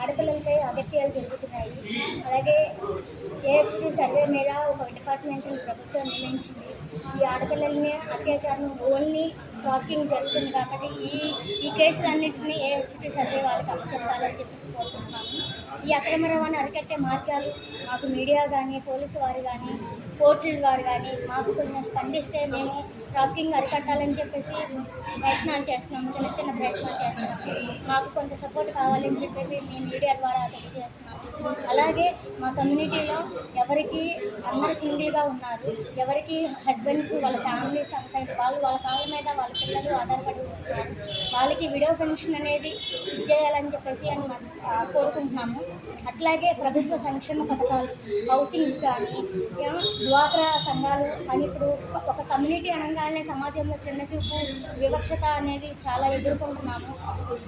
ఆడపిల్లలపై అగత్యాలు జరుగుతున్నాయి. అలాగే AHT survey మీద ఒక డిపార్ట్మెంట్ని ప్రభుత్వం నియమించింది. ఈ ఆడపిల్లల్ని అత్యాచారం ఓన్లీ ట్రాకింగ్ జరుగుతుంది కాబట్టి ఈ కేసులన్నింటినీ ఏహెచ్టీ సర్వే వాళ్ళకి అప్పచెప్పాలని చెప్పేసి కోరుకుంటున్నాము. ఈ అక్రమ రవాణా అరికట్టే మార్గాలు మాకు మీడియా కానీ, పోలీసు వారు కానీ, కోర్టుల వారు కానీ మాకు కొంచెం స్పందిస్తే మేము ట్రాకింగ్ అరికట్టాలని చెప్పేసి ప్రయత్నాలు చేస్తున్నాము, చిన్న చిన్న ప్రయత్నాలు చేస్తున్నాము. మాకు కొంత సపోర్ట్ కావాలని చెప్పేసి మేము మీడియా ద్వారా తెలియజేస్తున్నాము. అలాగే మా కమ్యూనిటీలో ఎవరికి అందరు సింగిల్గా ఉన్నారు, ఎవరికి హస్బెండ్స్ వాళ్ళ ఫ్యామిలీస్ అంతా వాళ్ళ కాళ్ళ మీద వాళ్ళ పిల్లలు ఆధారపడి ఉంటున్నారు, వాళ్ళకి విడో పెన్షన్ అనేది ఇచ్చేయాలని చెప్పేసి కోరుకుంటున్నాము. అట్లాగే ప్రభుత్వ సంక్షేమ పథకాలు, హౌసింగ్స్ కానీ, డ్వాక్రా సంఘాలు అని ఇప్పుడు ఒక కమ్యూనిటీ అనగానే సమాజంలో చిన్నచూపు, వివక్షత అనేది చాలా ఎదుర్కొంటున్నాము.